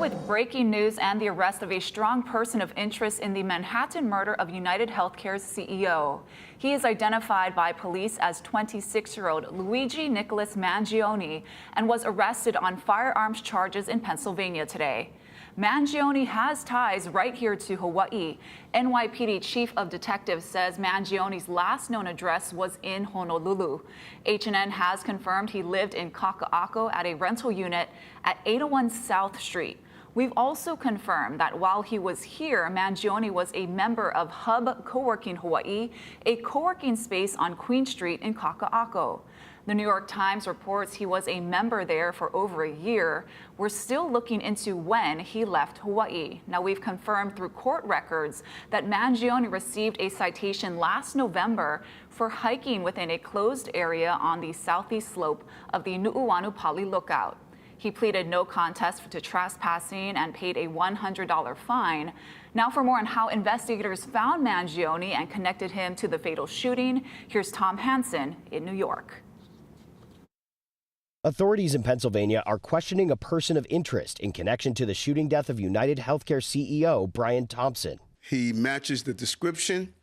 with breaking news and the arrest of a strong person of interest in the Manhattan murder of UnitedHealthcare's CEO. He is identified by police as 26-year-old Luigi Nicholas Mangione and was arrested on firearms charges in Pennsylvania today. Mangione has ties right here to Hawaii. NYPD Chief of Detectives says Mangione's last known address was in Honolulu. H&N has confirmed he lived in Kaka'ako at a rental unit at 801 South Street. We've also confirmed that while he was here, Mangione was a member of Hub Co-working Hawaii, a co-working space on Queen Street in Kaka'ako. The New York Times reports he was a member there for over a year. We're still looking into when he left Hawaii. Now, we've confirmed through court records that Mangione received a citation last November for hiking within a closed area on the southeast slope of the Nu'uanu-Pali Lookout. He pleaded no contest to trespassing and paid a $100 fine. Now, for more on how investigators found Mangione and connected him to the fatal shooting, here's Tom Hansen in New York. Authorities in Pennsylvania are questioning a person of interest in connection to the shooting death of UnitedHealthcare CEO Brian Thompson. He matches the description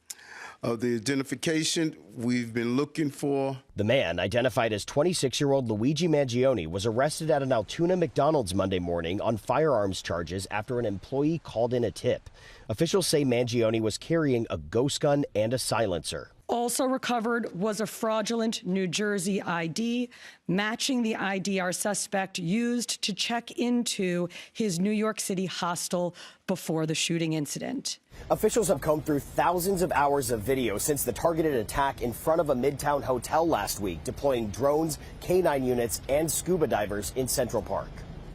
of the identification we've been looking for. The man, identified as 26-year-old Luigi Mangione, was arrested at an Altoona McDonald's Monday morning on firearms charges after an employee called in a tip. Officials say Mangione was carrying a ghost gun and a silencer. Also recovered was a fraudulent New Jersey ID, matching the ID our suspect used to check into his New York City hostel before the shooting incident. Officials have combed through thousands of hours of video since the targeted attack in front of a Midtown hotel last week, deploying drones, K-9 units, and scuba divers in Central Park.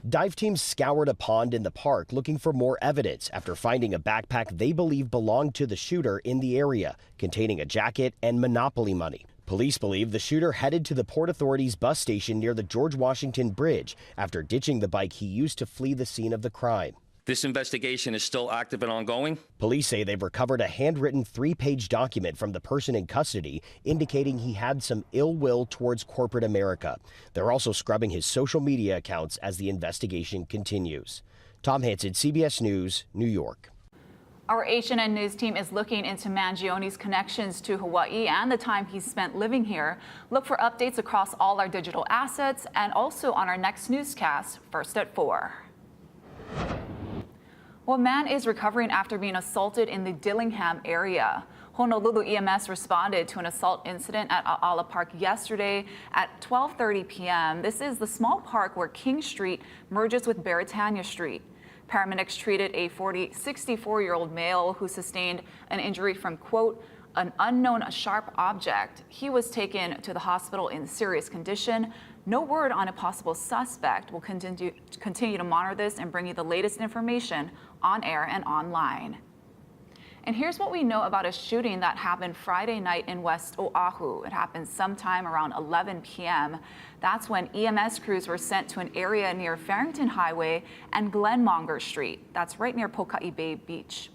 Dive teams scoured a pond in the park looking for more evidence after finding a backpack they believe belonged to the shooter in the area, containing a jacket and Monopoly money. Police believe the shooter headed to the Port Authority's bus station near the George Washington Bridge after ditching the bike he used to flee the scene of the crime. This investigation is still active and ongoing. Police say they've recovered a handwritten 3-page document from the person in custody indicating he had some ill will towards corporate America. They're also scrubbing his social media accounts as the investigation continues. Tom Hansen, CBS News, New York. Our H&N News team is looking into Mangione's connections to Hawaii and the time he spent living here. Look for updates across all our digital assets and also on our next newscast, First at 4. Well, a man is recovering after being assaulted in the Dillingham area. Honolulu EMS responded to an assault incident at A'ala Park yesterday at 12:30 p.m. This is the small park where King Street merges with Beretania Street. Paramedics treated a 64-year-old male who sustained an injury from, quote, an unknown sharp object. He was taken to the hospital in serious condition. No word on a possible suspect. We'll continue to monitor this and bring you the latest information on air and online. And here's what we know about a shooting that happened Friday night in West Oahu. It happened sometime around 11 p.m. That's when EMS crews were sent to an area near Farrington Highway and Glenmonger Street. That's right near Pokai Bay Beach.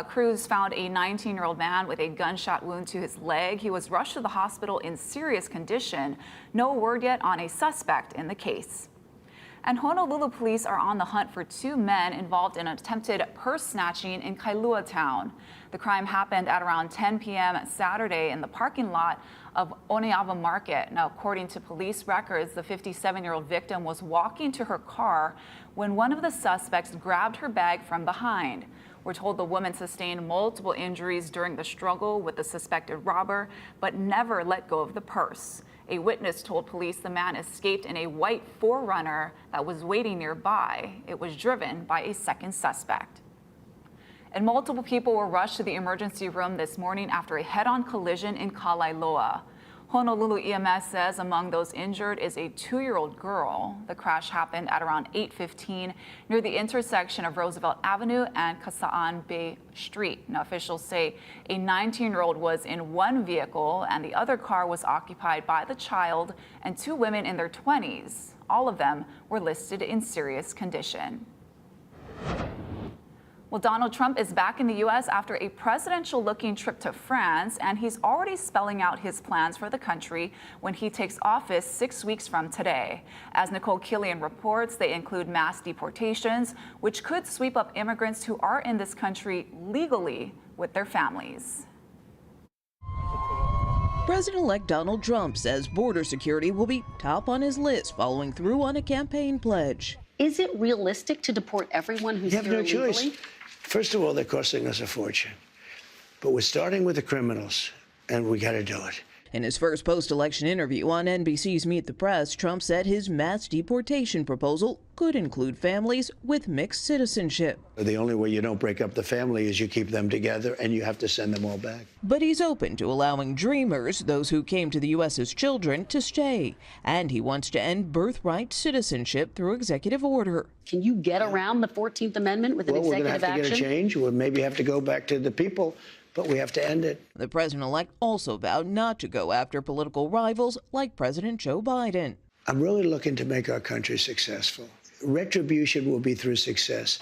Crews found a 19-year-old man with a gunshot wound to his leg. He was rushed to the hospital in serious condition. No word yet on a suspect in the case. And Honolulu police are on the hunt for 2 men involved in attempted purse snatching in Kailua Town. The crime happened at around 10 p.m. Saturday in the parking lot of Oneava Market. Now, according to police records, the 57-year-old victim was walking to her car when one of the suspects grabbed her bag from behind. We're told the woman sustained multiple injuries during the struggle with the suspected robber, but never let go of the purse. A witness told police the man escaped in a white 4Runner that was waiting nearby. It was driven by a second suspect. And multiple people were rushed to the emergency room this morning after a head-on collision in Kalaeloa. Honolulu EMS says among those injured is a 2-year-old girl. The crash happened at around 8:15 near the intersection of Roosevelt Avenue and Kasa'an Bay Street. Now, officials say a 19-year-old was in one vehicle and the other car was occupied by the child and 2 women in their 20s. All of them were listed in serious condition. Well, Donald Trump is back in the U.S. after a presidential-looking trip to France, and he's already spelling out his plans for the country when he takes office 6 weeks from today. As Nicole Killian reports, they include mass deportations, which could sweep up immigrants who are in this country legally with their families. President-elect Donald Trump says border security will be top on his list following through on a campaign pledge. Is it realistic to deport everyone who's here illegally? You have no choice. First of all, they're costing us a fortune. But we're starting with the criminals, and we got to do it. In his first post-election interview on NBC's Meet the Press, Trump said his mass deportation proposal could include families with mixed citizenship. The only way you don't break up the family is you keep them together, and you have to send them all back. But he's open to allowing dreamers, those who came to the U.S. as children, to stay. And he wants to end birthright citizenship through executive order. Can you get around the 14th Amendment with an executive action? We're going to have to get a change. We'll maybe have to go back to the people, but we have to end it. The president-elect also vowed not to go after political rivals like President Joe Biden. I'm really looking to make our country successful. Retribution will be through success.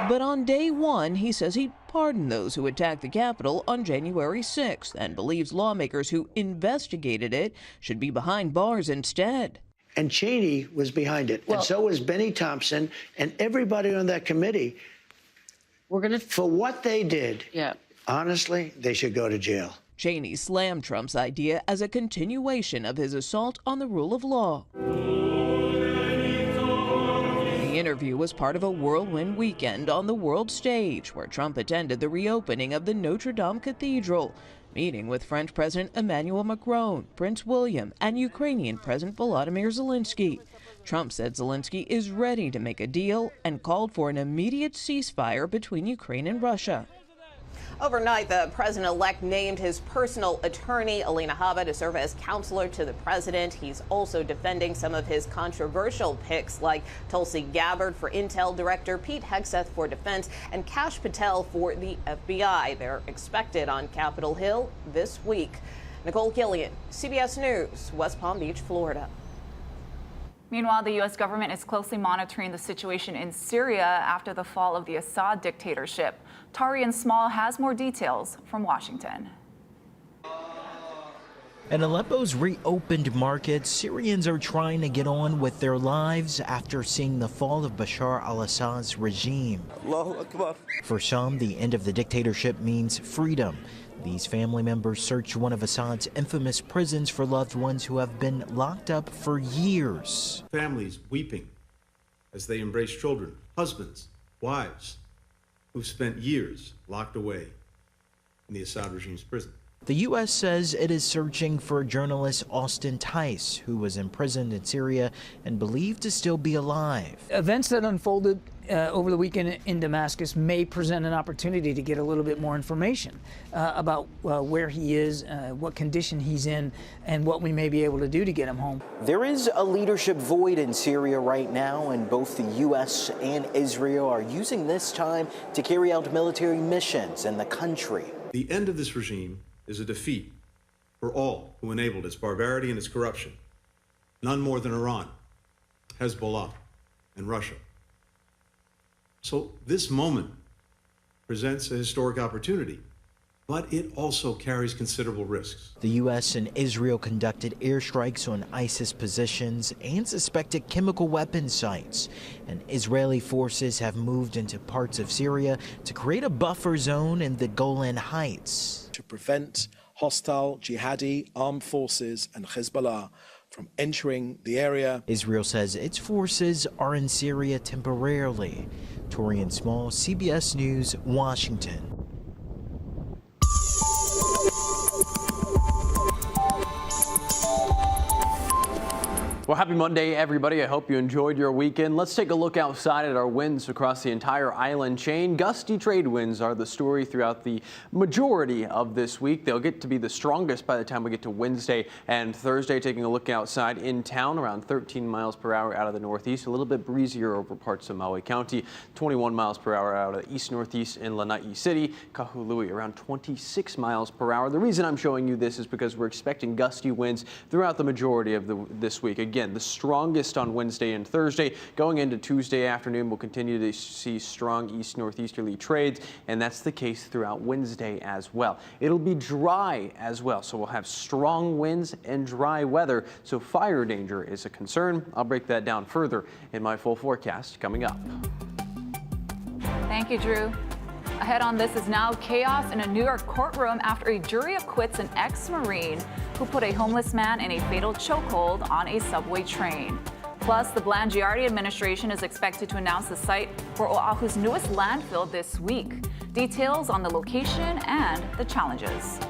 But on day one, he says he'd pardon those who attacked the Capitol on January 6th and believes lawmakers who investigated it should be behind bars instead. And Cheney was behind it, and so was Benny Thompson and everybody on that committee. For what they did, honestly, they should go to jail. Cheney slammed Trump's idea as a continuation of his assault on the rule of law. The interview was part of a whirlwind weekend on the world stage, where Trump attended the reopening of the Notre Dame Cathedral, meeting with French President Emmanuel Macron, Prince William, and Ukrainian President Volodymyr Zelensky. Trump said Zelensky is ready to make a deal and called for an immediate ceasefire between Ukraine and Russia. Overnight, the president-elect named his personal attorney, Alina Habba, to serve as counselor to the president. He's also defending some of his controversial picks, like Tulsi Gabbard for Intel Director, Pete Hegseth for Defense, and Kash Patel for the FBI. They're expected on Capitol Hill this week. Nicole Killian, CBS News, West Palm Beach, Florida. Meanwhile, the U.S. government is closely monitoring the situation in Syria after the fall of the Assad dictatorship. Tarian Small has more details from Washington. In Aleppo's reopened markets, Syrians are trying to get on with their lives after seeing the fall of Bashar al-Assad's regime. For some, the end of the dictatorship means freedom. These family members search one of Assad's infamous prisons for loved ones who have been locked up for years. Families weeping as they embrace children, husbands, wives, who've spent years locked away in the Assad regime's prison. The U.S. says it is searching for journalist Austin Tice, who was imprisoned in Syria and believed to still be alive. Events that unfolded over the weekend in Damascus may present an opportunity to get a little bit more information about where he is, what condition he's in, and what we may be able to do to get him home. There is a leadership void in Syria right now, and both the U.S. and Israel are using this time to carry out military missions in the country. The end of this regime is a defeat for all who enabled its barbarity and its corruption. None more than Iran, Hezbollah, and Russia. So this moment presents a historic opportunity, but it also carries considerable risks. The U.S. and Israel conducted airstrikes on ISIS positions and suspected chemical weapon sites. And Israeli forces have moved into parts of Syria to create a buffer zone in the Golan Heights. To prevent hostile jihadi armed forces and Hezbollah from entering the area. Israel says its forces are in Syria temporarily. Torian Small, CBS News, Washington. Well, happy Monday, everybody. I hope you enjoyed your weekend. Let's take a look outside at our winds across the entire island chain. Gusty trade winds are the story throughout the majority of this week. They'll get to be the strongest by the time we get to Wednesday and Thursday. Taking a look outside in town, around 13 miles per hour out of the northeast, a little bit breezier over parts of Maui County, 21 miles per hour out of the east-northeast in Lanai City, Kahului around 26 miles per hour. The reason I'm showing you this is because we're expecting gusty winds throughout the majority of this week. Again, again, the strongest on Wednesday and Thursday. Going into Tuesday afternoon, we'll continue to see strong east-northeasterly trades, and that's the case throughout Wednesday as well. It'll be dry as well, so we'll have strong winds and dry weather, so fire danger is a concern. I'll break that down further in my full forecast coming up. Thank you, Drew. Ahead on This Is Now, chaos in a New York courtroom after a jury acquits an ex-Marine who put a homeless man in a fatal chokehold on a subway train. Plus, the Mangione administration is expected to announce the site for Oahu's newest landfill this week. Details on the location and the challenges.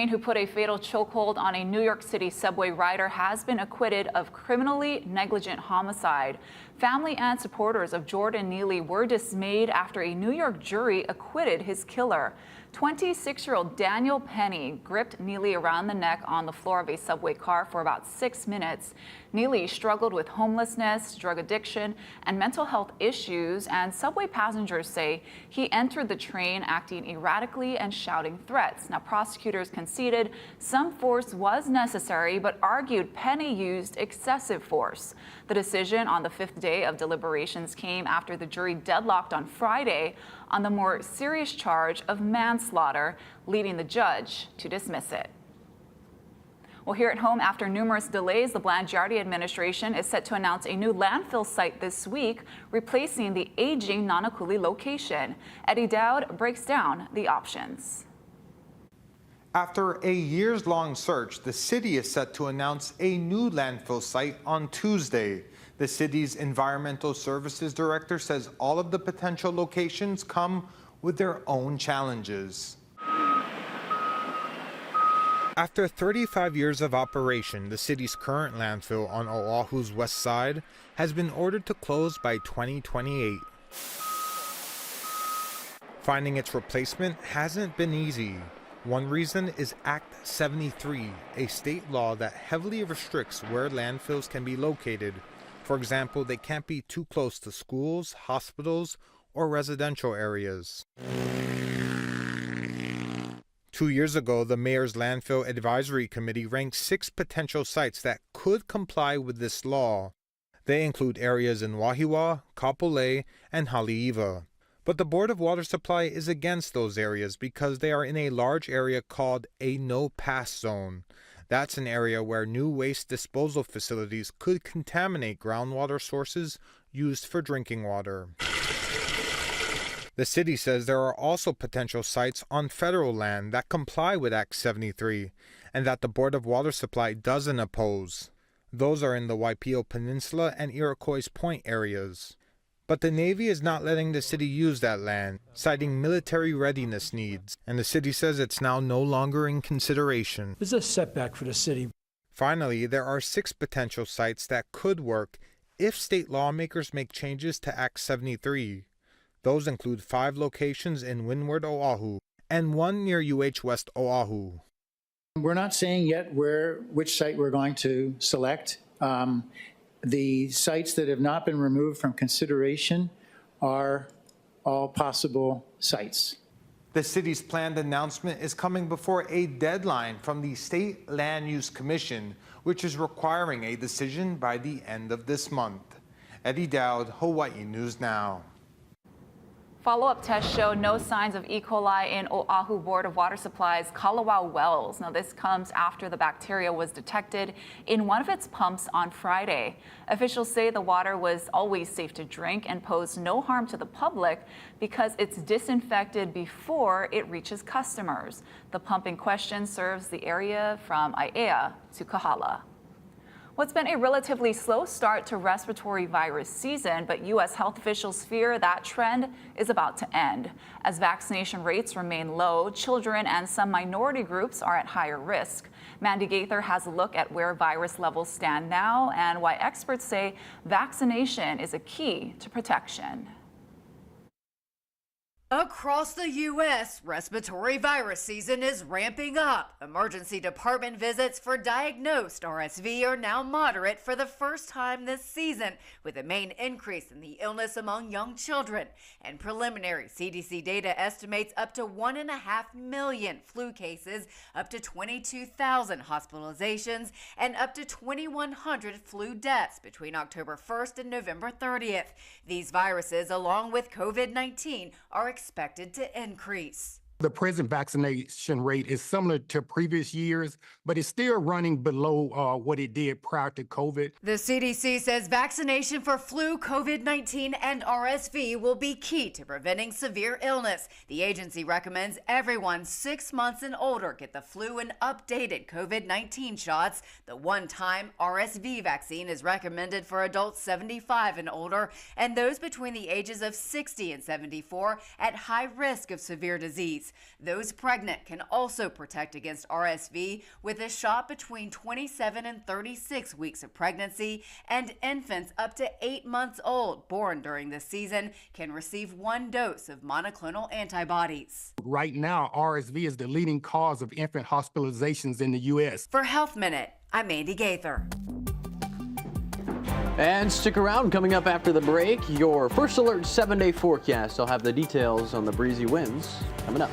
Who put a fatal chokehold on a New York City subway rider has been acquitted of criminally negligent homicide. Family and supporters of Jordan Neely were dismayed after a New York jury acquitted his killer. 26-year-old Daniel Penny gripped Neely around the neck on the floor of a subway car for about 6 minutes. Neely struggled with homelessness, drug addiction, and mental health issues, and subway passengers say he entered the train acting erratically and shouting threats. Now, prosecutors conceded some force was necessary, but argued Penny used excessive force. The decision on the 5th day of deliberations came after the jury deadlocked on Friday on the more serious charge of manslaughter, leading the judge to dismiss it. Well, here at home, after numerous delays, the Mangione administration is set to announce a new landfill site this week, replacing the aging Nanakuli location. Eddie Dowd breaks down the options. After a years-long search, the city is set to announce a new landfill site on Tuesday. The city's environmental services director says all of the potential locations come with their own challenges. After 35 years of operation, the city's current landfill on Oahu's west side has been ordered to close by 2028. Finding its replacement hasn't been easy. One reason is Act 73, a state law that heavily restricts where landfills can be located. For example, they can't be too close to schools, hospitals, or residential areas. 2 years ago, the mayor's landfill advisory committee ranked 6 potential sites that could comply with this law. They include areas in Wahiawa, Kapolei, and Haleiwa. But the Board of Water Supply is against those areas because they are in a large area called a no-pass zone. That's an area where new waste disposal facilities could contaminate groundwater sources used for drinking water. The city says there are also potential sites on federal land that comply with Act 73 and that the Board of Water Supply doesn't oppose. Those are in the Waipio Peninsula and Iroquois Point areas. But the Navy is not letting the city use that land, citing military readiness needs, and the city says it's now no longer in consideration. This is a setback for the city. Finally, there are 6 potential sites that could work if state lawmakers make changes to Act 73. Those include 5 locations in Windward, Oahu, and 1 near UH West Oahu. We're not saying yet which site we're going to select. The sites that have not been removed from consideration are all possible sites. The city's planned announcement is coming before a deadline from the State Land Use Commission, which is requiring a decision by the end of this month. Eddie Dowd, Hawaii News Now. Follow-up tests show no signs of E. coli in Oahu Board of Water Supply's Kaloa wells. Now, this comes after the bacteria was detected in one of its pumps on Friday. Officials say the water was always safe to drink and posed no harm to the public because it's disinfected before it reaches customers. The pump in question serves the area from Aiea to Kahala. What's been a relatively slow start to respiratory virus season, but U.S. health officials fear that trend is about to end. As vaccination rates remain low, children and some minority groups are at higher risk. Mandy Gaither has a look at where virus levels stand now and why experts say vaccination is a key to protection. Across the U.S., respiratory virus season is ramping up. Emergency department visits for diagnosed RSV are now moderate for the first time this season, with a main increase in the illness among young children. And preliminary CDC data estimates up to 1.5 million flu cases, up to 22,000 hospitalizations, and up to 2,100 flu deaths between October 1st and November 30th. These viruses, along with COVID-19, are expected to increase. The present vaccination rate is similar to previous years, but it's still running below what it did prior to COVID. The CDC says vaccination for flu, COVID-19, and RSV will be key to preventing severe illness. The agency recommends everyone 6 months and older get the flu and updated COVID-19 shots. The one-time RSV vaccine is recommended for adults 75 and older, and those between the ages of 60 and 74 at high risk of severe disease. Those pregnant can also protect against RSV with a shot between 27 and 36 weeks of pregnancy, and infants up to 8 months old born during this season can receive 1 dose of monoclonal antibodies. Right now, RSV is the leading cause of infant hospitalizations in the U.S. For Health Minute, I'm Mandy Gaither. And stick around. Coming up after the break, your First Alert 7-day forecast. I'll have the details on the breezy winds coming up.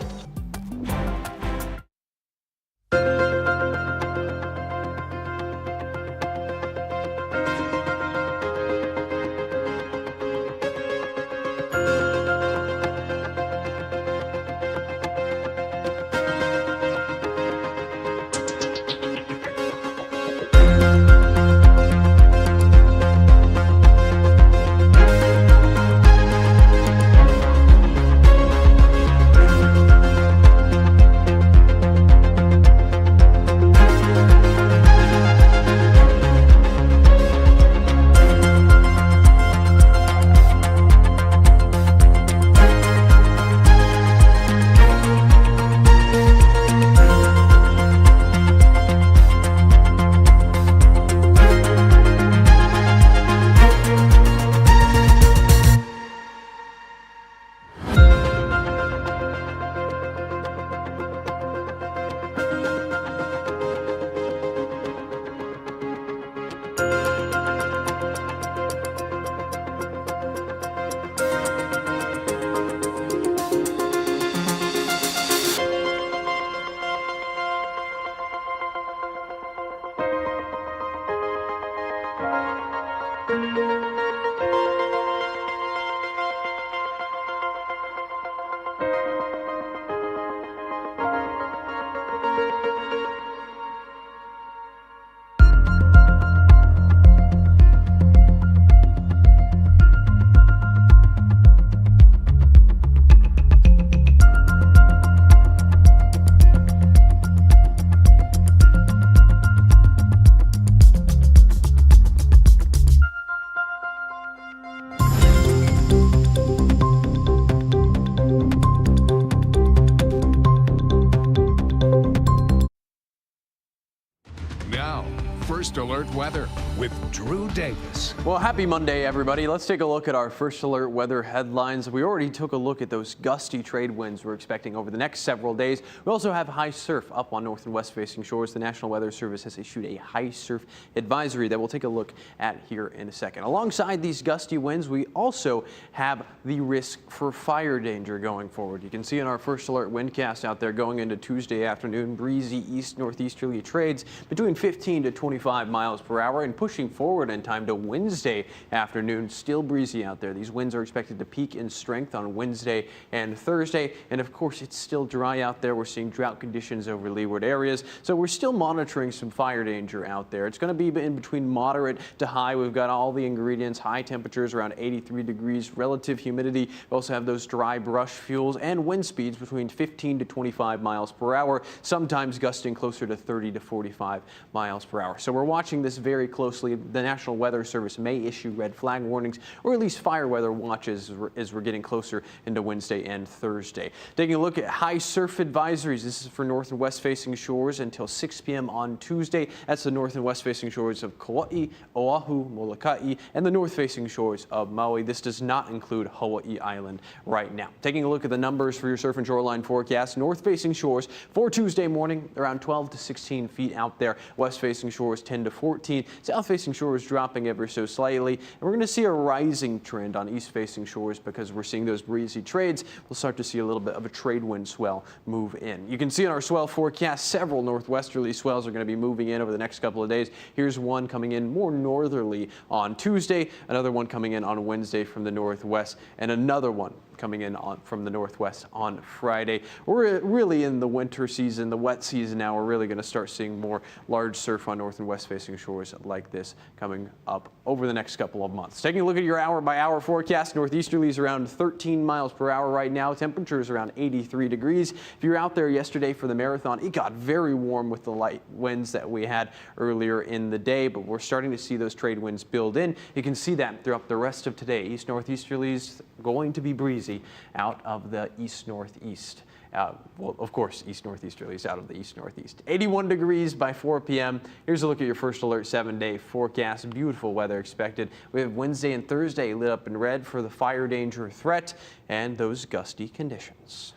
First Alert Weather with Drew Davis. Well, happy Monday, everybody. Let's take a look at our First Alert weather headlines. We already took a look at those gusty trade winds we're expecting over the next several days. We also have high surf up on north and west facing shores. The National Weather Service has issued a high surf advisory that we'll take a look at here in a second. Alongside these gusty winds, we also have the risk for fire danger going forward. You can see in our First Alert windcast out there going into Tuesday afternoon, breezy east-northeasterly trades between 15 to 25 miles per hour, and pushing forward in time to Wednesday afternoon, still breezy out there. These winds are expected to peak in strength on Wednesday and Thursday, and of course it's still dry out there. We're seeing drought conditions over leeward areas, so we're still monitoring some fire danger out there. It's going to be in between moderate to high. We've got all the ingredients, high temperatures around 83 degrees, relative humidity. We also have those dry brush fuels and wind speeds between 15 to 25 miles per hour, sometimes gusting closer to 30 to 45 miles per hour. So we're watching this very closely. The National Weather Service may issue red flag warnings or at least fire weather watches as we're getting closer into Wednesday and Thursday. Taking a look at high surf advisories. This is for north and west facing shores until 6 p.m. on Tuesday. That's the north and west facing shores of Kauai, Oahu, Molokai, and the north facing shores of Maui. This does not include Hawaii Island right now. Taking a look at the numbers for your surf and shoreline forecast. North facing shores for Tuesday morning around 12 to 16 feet out there. West facing shores 10 to 14. South facing shores dropping ever so slightly. And we're going to see a rising trend on east facing shores because we're seeing those breezy trades. We'll start to see a little bit of a trade wind swell move in. You can see in our swell forecast several northwesterly swells are going to be moving in over the next couple of days. Here's one coming in more northerly on Tuesday, another one coming in on Wednesday from the northwest, and another one coming in from the northwest on Friday. We're really in the winter season, the wet season now. We're really going to start seeing more large surf on north and west facing shores like this coming up over the next couple of months. Taking a look at your hour by hour forecast, northeasterlies around 13 miles per hour right now. Temperatures around 83 degrees. If you were out there yesterday for the marathon, it got very warm with the light winds that we had earlier in the day, but we're starting to see those trade winds build in. You can see that throughout the rest of today. East northeasterlies going to be breezy out of the east-northeast. Well, of course, east-northeasterlies out of the east-northeast. 81 degrees by 4 p.m. Here's a look at your First Alert 7-day forecast. Beautiful weather expected. We have Wednesday and Thursday lit up in red for the fire danger threat and those gusty conditions.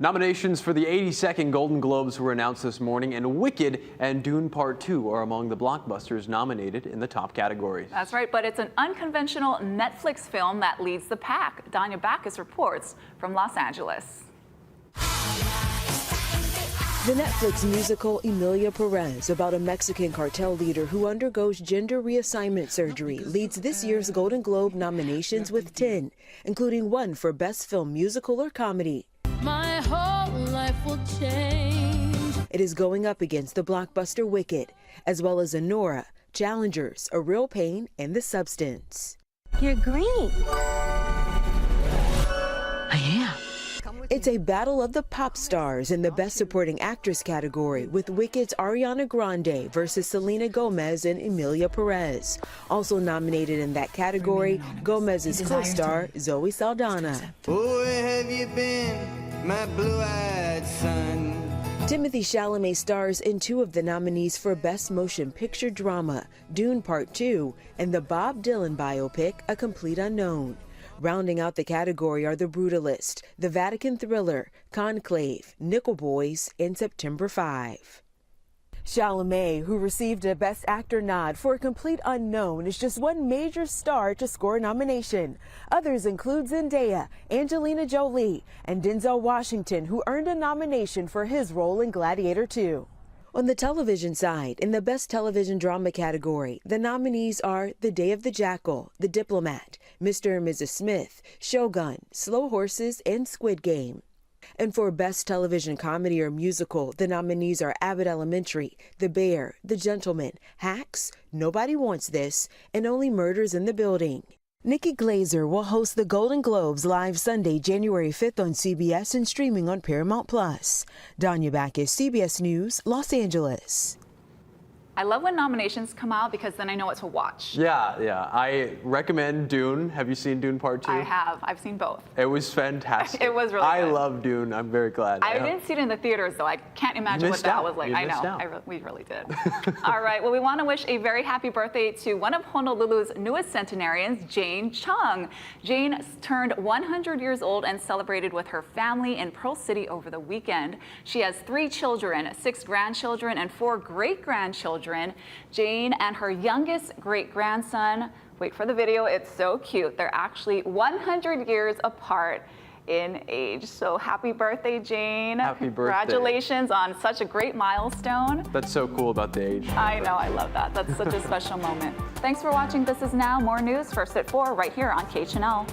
Nominations for the 82nd Golden Globes were announced this morning, and Wicked and Dune Part 2 are among the blockbusters nominated in the top categories. That's right, but it's an unconventional Netflix film that leads the pack. Danya Backus reports from Los Angeles. The Netflix musical Emilia Perez, about a Mexican cartel leader who undergoes gender reassignment surgery, leads this year's Golden Globe nominations with 10, including one for Best Film Musical or Comedy. My whole life will change. It is going up against the blockbuster Wicked, as well as Anora, Challengers, A Real Pain, and The Substance. You're green. I am. It's a battle of the pop stars in the Best Supporting Actress category, with Wicked's Ariana Grande versus Selena Gomez and Emilia Perez. Also nominated in that category, Gomez's co-star Zoe Saldana. Oh, where have you been, my blue-eyed son? Timothée Chalamet stars in two of the nominees for Best Motion Picture Drama, Dune Part 2, and the Bob Dylan biopic, A Complete Unknown. Rounding out the category are The Brutalist, The Vatican Thriller, Conclave, Nickel Boys, and September 5. Chalamet, who received a Best Actor nod for A Complete Unknown, is just one major star to score a nomination. Others include Zendaya, Angelina Jolie, and Denzel Washington, who earned a nomination for his role in Gladiator 2. On the television side, in the Best Television Drama category, the nominees are The Day of the Jackal, The Diplomat, Mr. and Mrs. Smith, Shogun, Slow Horses, and Squid Game. And for Best Television Comedy or Musical, the nominees are Abbott Elementary, The Bear, The Gentleman, Hacks, Nobody Wants This, and Only Murders in the Building. Nikki Glazer will host the Golden Globes live Sunday, January 5th on CBS and streaming on Paramount+. Danya Backus, CBS News, Los Angeles. I love when nominations come out because then I know what to watch. Yeah. I recommend Dune. Have you seen Dune Part 2? I have. I've seen both. It was fantastic. It was really good. I love Dune. I'm very glad. I didn't see it in the theaters, though. I can't imagine what that was like. I know. We really did. All right. Well, we want to wish a very happy birthday to one of Honolulu's newest centenarians, Jane Chung. Jane turned 100 years old and celebrated with her family in Pearl City over the weekend. She has 3 children, 6 grandchildren, and 4 great-grandchildren. Jane and her youngest great-grandson, wait for the video, it's so cute. They're actually 100 years apart in age. So happy birthday, Jane. Happy birthday. Congratulations on such a great milestone. That's so cool about the age. I know, I love that. That's such a special moment. Thanks for watching This Is Now. More news first at 4 right here on KHNL.